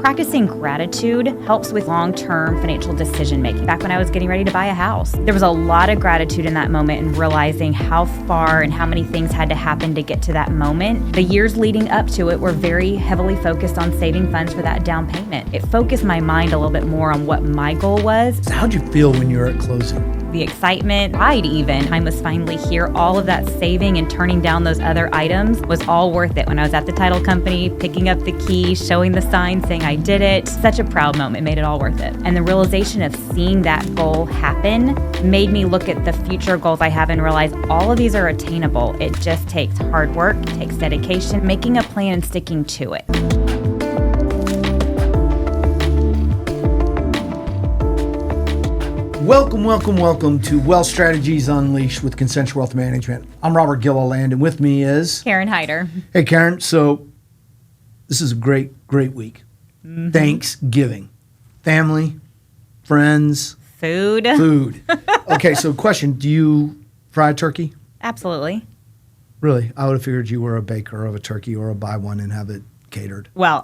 Practicing gratitude helps with long-term financial decision-making. Back when I was getting ready to buy a house, there was a lot of gratitude in that moment and realizing how far and how many things had to happen to get to that moment. The years leading up to it were very heavily focused on saving funds for that down payment. It focused my mind a little bit more on what my goal was. So how'd you feel when you were at closing? The excitement, pride even. I was finally here. All of that saving and turning down those other items was all worth it. When I was at the title company, picking up the key, showing the sign, saying I did it. Such a proud moment, made it all worth it. And the realization of seeing that goal happen made me look at the future goals I have and realize all of these are attainable. It just takes hard work, it takes dedication, making a plan and sticking to it. Welcome to Wealth Strategies Unleashed with Concenture Wealth Management. I'm Robert Gilliland, and with me is Karen Hyder. Hey, Karen. So this is a great week. Mm-hmm. Thanksgiving. Family, friends. Food. Okay, so question, do you fry turkey? Absolutely. Really? I would have figured you were a baker of a turkey or buy one and have it catered. Well,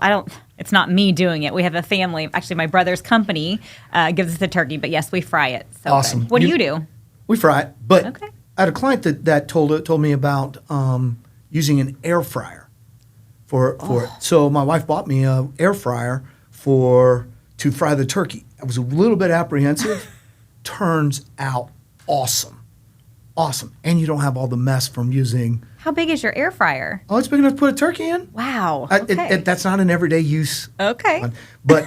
it's not me doing it. We have a family. Actually, my brother's company gives us the turkey, but yes, we fry it. So awesome. Good. What do you do? We fry it, but okay. I had a client that told me about using an air fryer for it. So my wife bought me an air fryer to fry the turkey. I was a little bit apprehensive. Turns out awesome. And you don't have all the mess from using. How big is your air fryer? Oh, it's big enough to put a turkey in. Wow. Okay. That's not an everyday use. Okay. One. But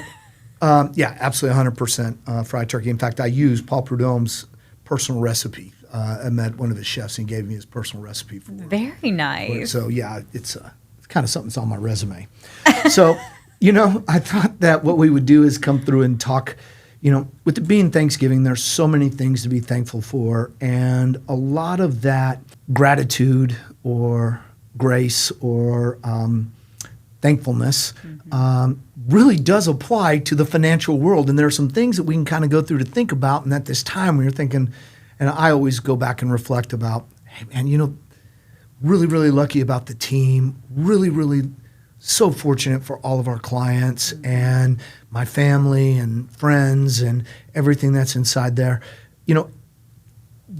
yeah, absolutely 100% fried turkey. In fact, I used Paul Prudhomme's personal recipe. I met one of his chefs and he gave me his personal recipe for it. Very nice. So yeah, it's kind of something that's on my resume. So, I thought that what we would do is come through and talk. With it being Thanksgiving, there's so many things to be thankful for, and a lot of that gratitude or grace or thankfulness really does apply to the financial world. And there are some things that we can kind of go through to think about, and at this time when you're thinking, and I always go back and reflect about, hey man, really lucky about the team, really so fortunate for all of our clients and my family and friends and everything that's inside there.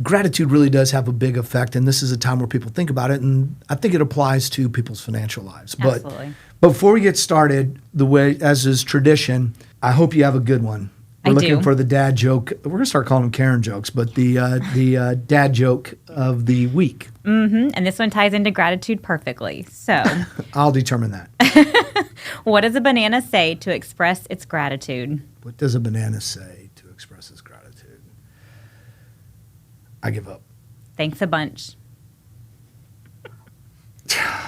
Gratitude really does have a big effect, and this is a time where people think about it, and I think it applies to people's financial lives. Absolutely. But before we get started, the way, as is tradition, I hope you have a good one. We're looking for the dad joke. We're going to start calling them Karen jokes, but the dad joke of the week. Mm-hmm. And this one ties into gratitude perfectly. So I'll determine that. What does a banana say to express its gratitude? What does a banana say to express its gratitude? I give up. Thanks a bunch.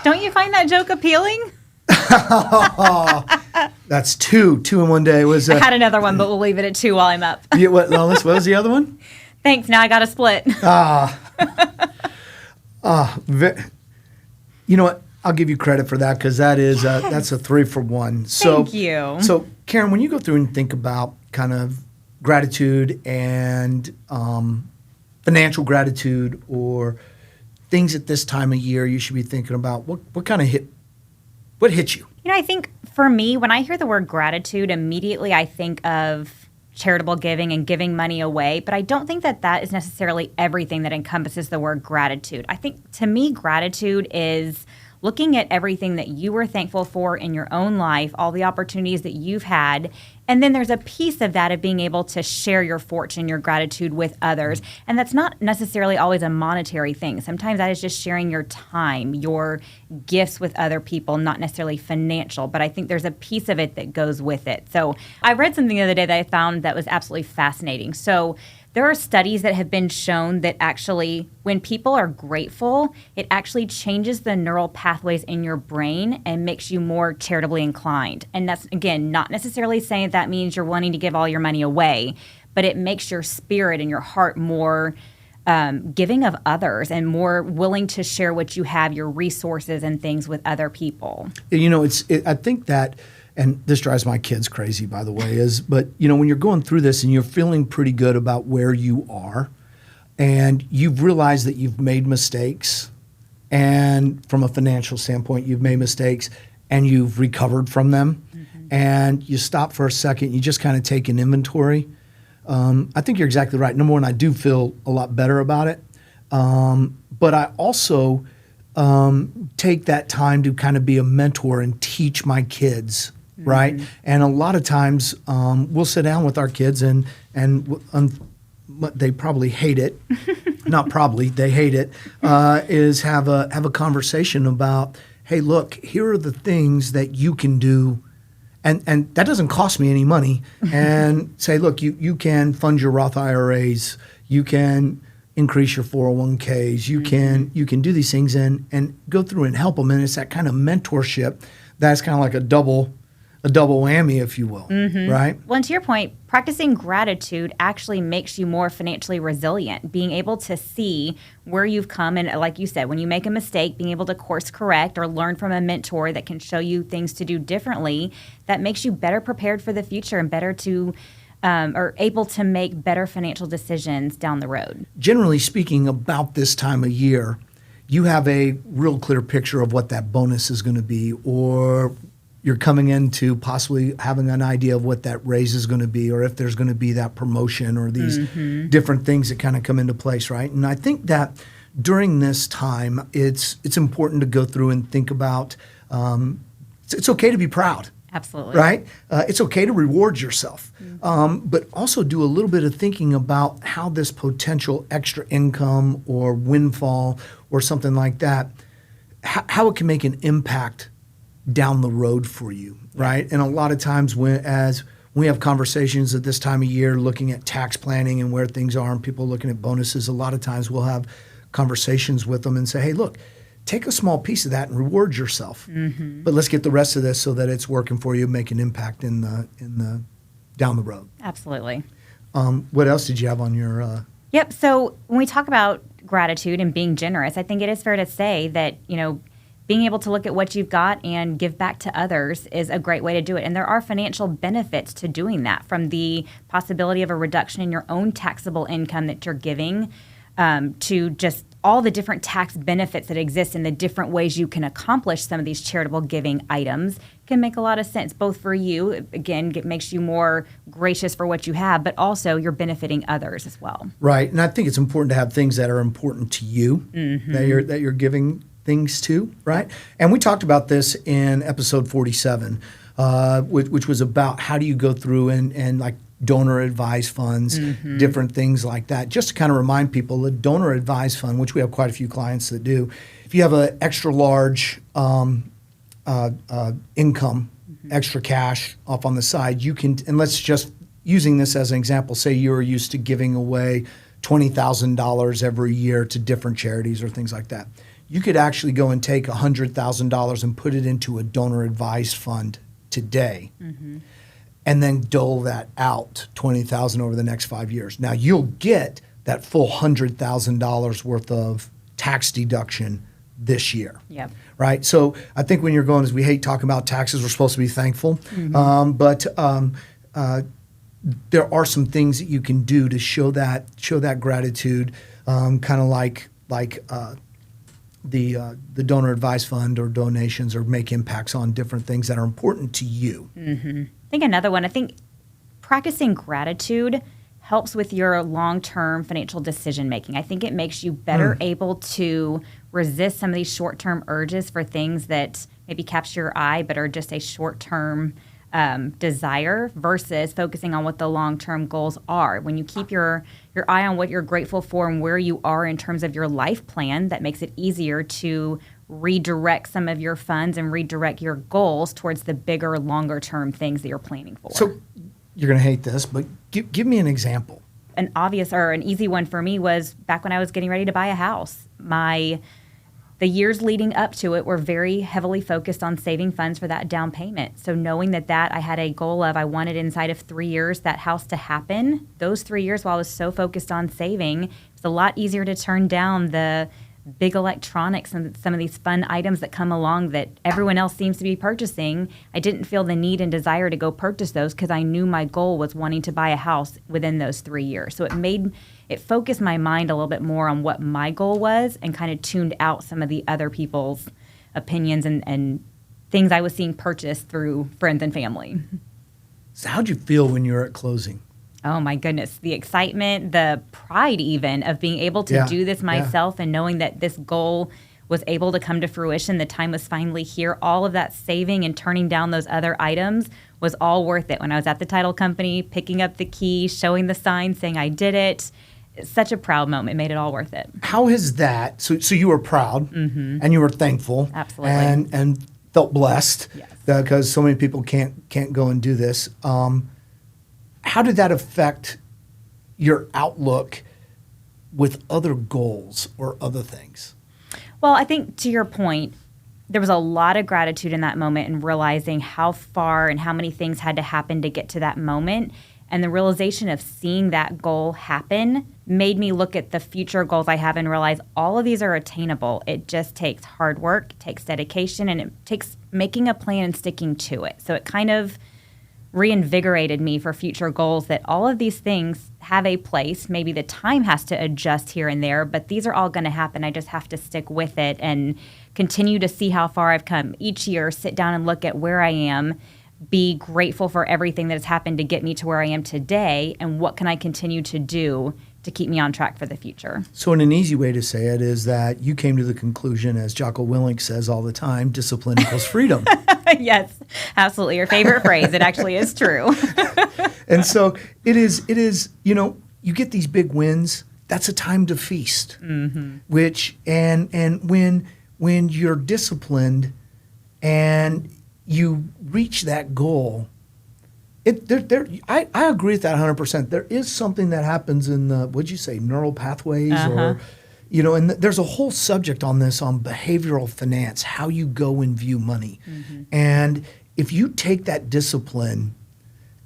Don't you find that joke appealing? That's two in one day. I had another one, but we'll leave it at 2 while I'm up. What was the other one? Thanks. Now I got to split. You know what? I'll give you credit for that because that's a 3 for 1. So, thank you. So, Karen, when you go through and think about kind of gratitude and financial gratitude or things at this time of year, you should be thinking about what hits you? I think for me, when I hear the word gratitude, immediately I think of charitable giving and giving money away, but I don't think that is necessarily everything that encompasses the word gratitude. I think to me, gratitude is looking at everything that you were thankful for in your own life, all the opportunities that you've had, and then there's a piece of that of being able to share your fortune, your gratitude with others. And that's not necessarily always a monetary thing. Sometimes that is just sharing your time, your gifts with other people, not necessarily financial, but I think there's a piece of it that goes with it. So I read something the other day that I found that was absolutely fascinating. So there are studies that have been shown that actually when people are grateful, it actually changes the neural pathways in your brain and makes you more charitably inclined. And that's, again, not necessarily saying that means you're wanting to give all your money away, but it makes your spirit and your heart more giving of others and more willing to share what you have, your resources and things with other people. I think that, and this drives my kids crazy, by the way, but when you're going through this and you're feeling pretty good about where you are and you've realized that you've made mistakes, and from a financial standpoint, you've made mistakes and you've recovered from them, and you stop for a second, you just kind of take an inventory. I think you're exactly right. Number one, I do feel a lot better about it. But I also take that time to kind of be a mentor and teach my kids, right? And a lot of times we'll sit down with our kids and they probably hate it. Not probably, they hate it, is have a conversation about, hey, look, here are the things that you can do. And that doesn't cost me any money. And say, look, you can fund your Roth IRAs, you can increase your 401ks, you can do these things and go through and help them. And it's that kind of mentorship that's kind of like a double whammy, if you will, right? Well, and to your point, practicing gratitude actually makes you more financially resilient. Being able to see where you've come, and like you said, when you make a mistake, being able to course correct or learn from a mentor that can show you things to do differently, that makes you better prepared for the future and better to, or able to make better financial decisions down the road. Generally speaking, about this time of year, you have a real clear picture of what that bonus is going to be, or you're coming into possibly having an idea of what that raise is going to be, or if there's going to be that promotion or these different things that kind of come into place, right? And I think that during this time, it's important to go through and think about, it's okay to be proud. Absolutely. Right? It's okay to reward yourself, but also do a little bit of thinking about how this potential extra income or windfall or something like that, how it can make an impact down the road for you, right? And a lot of times as we have conversations at this time of year looking at tax planning and where things are and people looking at bonuses, a lot of times we'll have conversations with them and say, hey, look, take a small piece of that and reward yourself. But let's get the rest of this so that it's working for you, make an impact in the down the road. Absolutely. What else did you have on your Yep. So when we talk about gratitude and being generous, I think it is fair to say that, being able to look at what you've got and give back to others is a great way to do it. And there are financial benefits to doing that, from the possibility of a reduction in your own taxable income that you're giving, to just all the different tax benefits that exist and the different ways you can accomplish some of these charitable giving items can make a lot of sense, both for you, again, it makes you more gracious for what you have, but also you're benefiting others as well. Right. And I think it's important to have things that are important to you, that you're giving things to, right? And we talked about this in episode 47, which was about how do you go through and like donor advised funds, different things like that. Just to kind of remind people, the donor advised fund, which we have quite a few clients that do, if you have an extra large income, extra cash off on the side, you can, and let's just, using this as an example, say you're used to giving away $20,000 every year to different charities or things like that. You could actually go and take $100,000 and put it into a donor advised fund today, and then dole that out, $20,000 over the next 5 years. Now you'll get that full $100,000 worth of tax deduction this year. Yep. Right. So I think when you're going, as we hate talking about taxes, we're supposed to be thankful, but there are some things that you can do to show that gratitude, kind of like the donor advised fund or donations, or make impacts on different things that are important to you. I think another one, practicing gratitude helps with your long-term financial decision making. I think it makes you better able to resist some of these short-term urges for things that maybe catch your eye but are just a short-term desire, versus focusing on what the long-term goals are. When you keep your eye on what you're grateful for and where you are in terms of your life plan, that makes it easier to redirect some of your funds and redirect your goals towards the bigger, longer-term things that you're planning for. So you're going to hate this, but give me an example. An obvious or an easy one for me was back when I was getting ready to buy a house. The years leading up to it were very heavily focused on saving funds for that down payment. So knowing that I had a goal of, I wanted inside of 3 years that house to happen, those 3 years while I was so focused on saving, it's a lot easier to turn down the big electronics and some of these fun items that come along that everyone else seems to be purchasing. I didn't feel the need and desire to go purchase those because I knew my goal was wanting to buy a house within those 3 years. So it focused my mind a little bit more on what my goal was and kind of tuned out some of the other people's opinions and things I was seeing purchased through friends and family. So how'd you feel when you were at closing? Oh my goodness, the excitement, the pride even of being able to do this myself and knowing that this goal was able to come to fruition, the time was finally here. All of that saving and turning down those other items was all worth it. When I was at the title company, picking up the key, showing the sign, saying I did it, it's such a proud moment. It made it all worth it. How is that? So you were proud and you were thankful. Absolutely. And felt blessed Yes. because so many people can't go and do this. How did that affect your outlook with other goals or other things? Well, I think to your point, there was a lot of gratitude in that moment and realizing how far and how many things had to happen to get to that moment. And the realization of seeing that goal happen made me look at the future goals I have and realize all of these are attainable. It just takes hard work, it takes dedication, and it takes making a plan and sticking to it. So it kind of reinvigorated me for future goals that all of these things have a place. Maybe the time has to adjust here and there, but these are all going to happen. I just have to stick with it and continue to see how far I've come each year, sit down and look at where I am, be grateful for everything that has happened to get me to where I am today, and what can I continue to do to keep me on track for the future. So an easy way to say it is that you came to the conclusion, as Jocko Willink says all the time, discipline equals freedom. Yes, absolutely. Your favorite phrase. It actually is true. And so it is, you get these big wins, that's a time to feast. Which and when you're disciplined and you reach that goal, I agree with that 100%. There is something that happens in the, what'd you say, neural pathways or and there's a whole subject on this on behavioral finance, how you go and view money. And if you take that discipline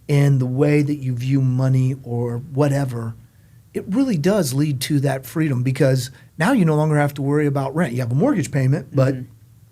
in the way that you view money or whatever, it really does lead to that freedom, because now you no longer have to worry about rent. You have a mortgage payment, but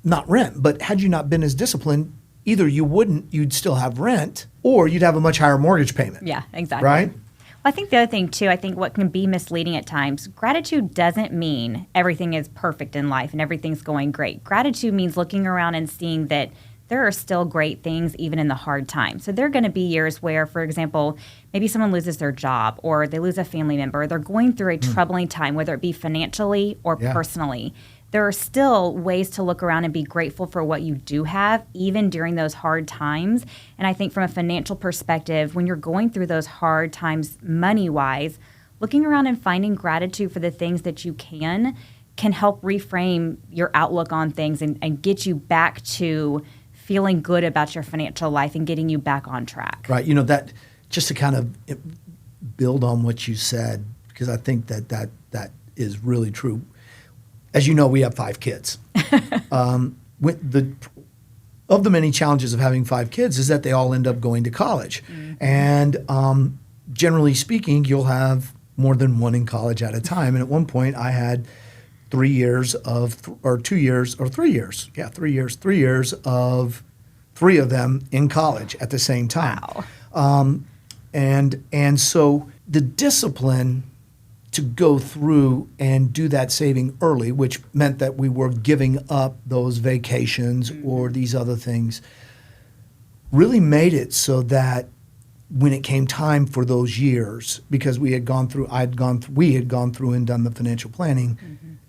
not rent. But had you not been as disciplined, either you'd still have rent, or you'd have a much higher mortgage payment. Yeah, exactly. Right? Well, I think the other thing, too, I think what can be misleading at times, gratitude doesn't mean everything is perfect in life and everything's going great. Gratitude means looking around and seeing that there are still great things even in the hard times. So there are going to be years where, for example, maybe someone loses their job or they lose a family member. They're going through a troubling time, whether it be financially or personally. There are still ways to look around and be grateful for what you do have, even during those hard times. And I think from a financial perspective, when you're going through those hard times money-wise, looking around and finding gratitude for the things that you can help reframe your outlook on things and get you back to feeling good about your financial life and getting you back on track. Right. That just to kind of build on what you said, because I think that is really true. As you know, we have 5 kids. Of the many challenges of having 5 kids is that they all end up going to college. And generally speaking, you'll have more than one in college at a time. And at one point, I had 3 years of 3 years of 3 of them in college at the same time. Wow. And so the discipline to go through and do that saving early, which meant that we were giving up those vacations or these other things, really made it so that when it came time for those years, because we had gone through and done the financial planning,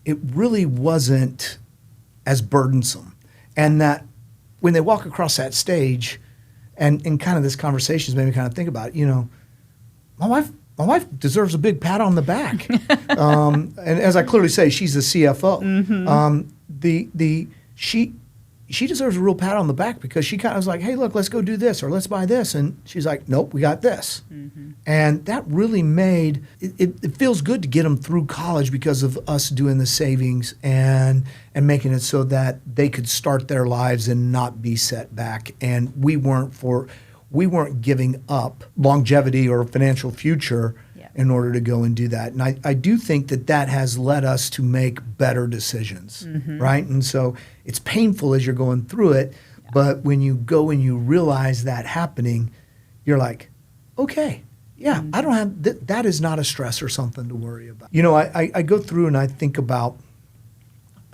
it really wasn't as burdensome. And that when they walk across that stage, and kind of this conversation has made me kind of think about, my wife deserves a big pat on the back. And as I clearly say, she's the CFO. She deserves a real pat on the back, because she kind of was like, hey, look, let's go do this or let's buy this. And she's like, nope, we got this. And that really made, it feels good to get them through college because of us doing the savings and making it so that they could start their lives and not be set back. And we weren't giving up longevity or financial future in order to go and do that. And I do think that has led us to make better decisions, right? And so it's painful as you're going through it, but when you go and you realize that happening, you're like, okay, I don't have, that is not a stress or something to worry about. I go through and I think about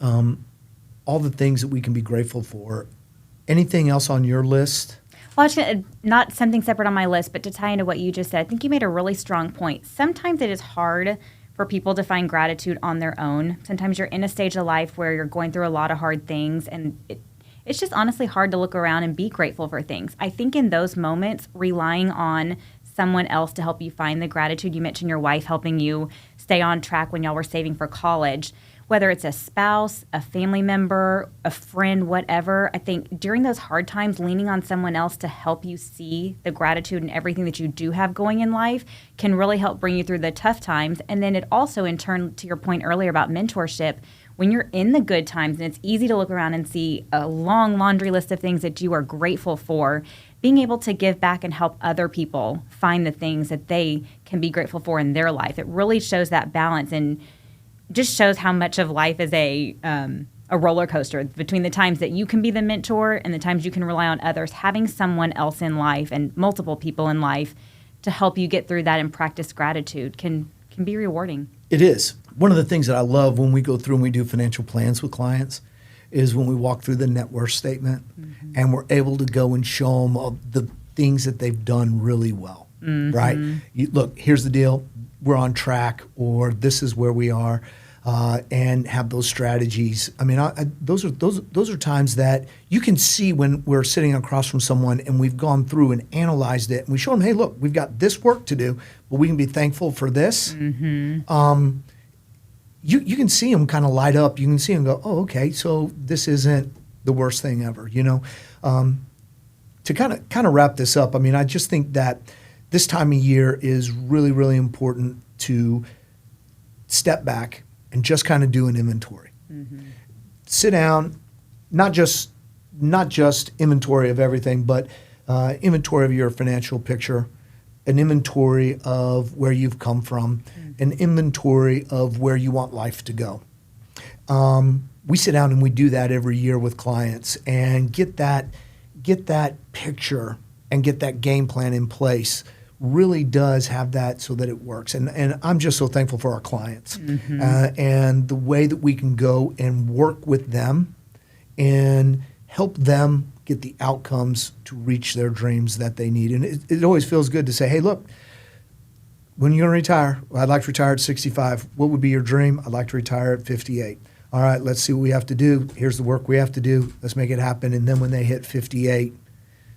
all the things that we can be grateful for. Anything else on your list? Well, not something separate on my list, but to tie into what you just said, I think you made a really strong point. Sometimes it is hard for people to find gratitude on their own. Sometimes you're in a stage of life where you're going through a lot of hard things, and it's just honestly hard to look around and be grateful for things. I think in those moments, relying on someone else to help you find the gratitude. You mentioned your wife helping you stay on track when y'all were saving for college. Whether it's a spouse, a family member, a friend, whatever, I think during those hard times, leaning on someone else to help you see the gratitude and everything that you do have going in life can really help bring you through the tough times. And then it also, in turn, to your point earlier about mentorship, when you're in the good times and it's easy to look around and see a long laundry list of things that you are grateful for, being able to give back and help other people find the things that they can be grateful for in their life, it really shows that balance and just shows how much of life is a roller coaster between the times that you can be the mentor and the times you can rely on others. Having someone else in life and multiple people in life to help you get through that and practice gratitude can be rewarding. It is. One of the things that I love when we go through and we do financial plans with clients is when we walk through the net worth statement and we're able to go and show them the things that they've done really well, right? Look, here's the deal. We're on track, or this is where we are, and have those strategies. I mean, those are times that you can see when we're sitting across from someone and we've gone through and analyzed it, and we show them, hey, look, we've got this work to do, but we can be thankful for this. You can see them kind of light up. You can see them go, oh, okay, so this isn't the worst thing ever, you know. To kind of wrap this up, I mean, I just think that this time of year is really, really important to step back and just kind of do an inventory. Sit down, not just inventory of everything, but inventory of your financial picture, an inventory of where you've come from, an inventory of where you want life to go. We sit down and we do that every year with clients and get that picture and get that game plan in place. Really does have that so that it works. And I'm just so thankful for our clients and the way that we can go and work with them and help them get the outcomes to reach their dreams that they need. And it always feels good to say, hey, look, when you're going to retire, I'd like to retire at 65. What would be your dream? I'd like to retire at 58. All right, let's see what we have to do. Here's the work we have to do. Let's make it happen. And then when they hit 58,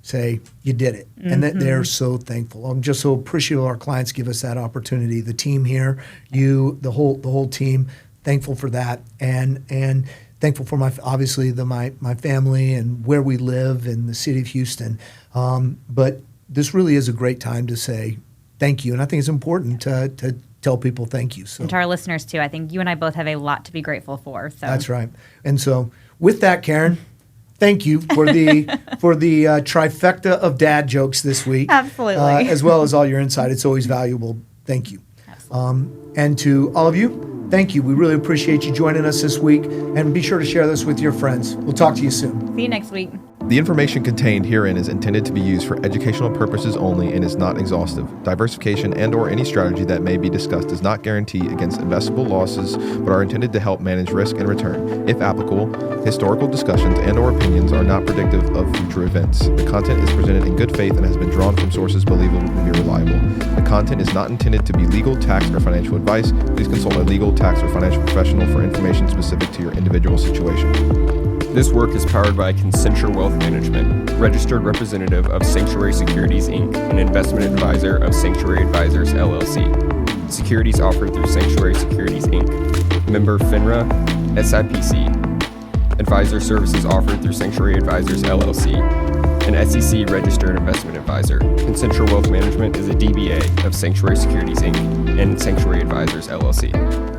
say, you did it. And that they're so thankful. I'm just so appreciative our clients give us that opportunity. The team here, you, the whole team, thankful for that. And thankful for my family and where we live in the city of Houston. But this really is a great time to say thank you. And I think it's important to tell people thank you. So. And to our listeners too, I think you and I both have a lot to be grateful for. So. That's right. And so with that, Karen, thank you for the trifecta of dad jokes this week. Absolutely. As well as all your insight. It's always valuable. Thank you. Absolutely. And to all of you, thank you. We really appreciate you joining us this week. And be sure to share this with your friends. We'll talk to you soon. See you next week. The information contained herein is intended to be used for educational purposes only and is not exhaustive. Diversification and/or any strategy that may be discussed does not guarantee against investable losses, but are intended to help manage risk and return. If applicable, historical discussions and/or opinions are not predictive of future events. The content is presented in good faith and has been drawn from sources believable to be reliable. The content is not intended to be legal, tax, or financial advice. Please consult a legal, tax, or financial professional for information specific to your individual situation. This work is powered by Concenture Wealth Management, registered representative of Sanctuary Securities, Inc., an investment advisor of Sanctuary Advisors, LLC. Securities offered through Sanctuary Securities, Inc., member FINRA, SIPC. Advisor services offered through Sanctuary Advisors, LLC, an SEC registered investment advisor. Concenture Wealth Management is a DBA of Sanctuary Securities, Inc. and Sanctuary Advisors, LLC.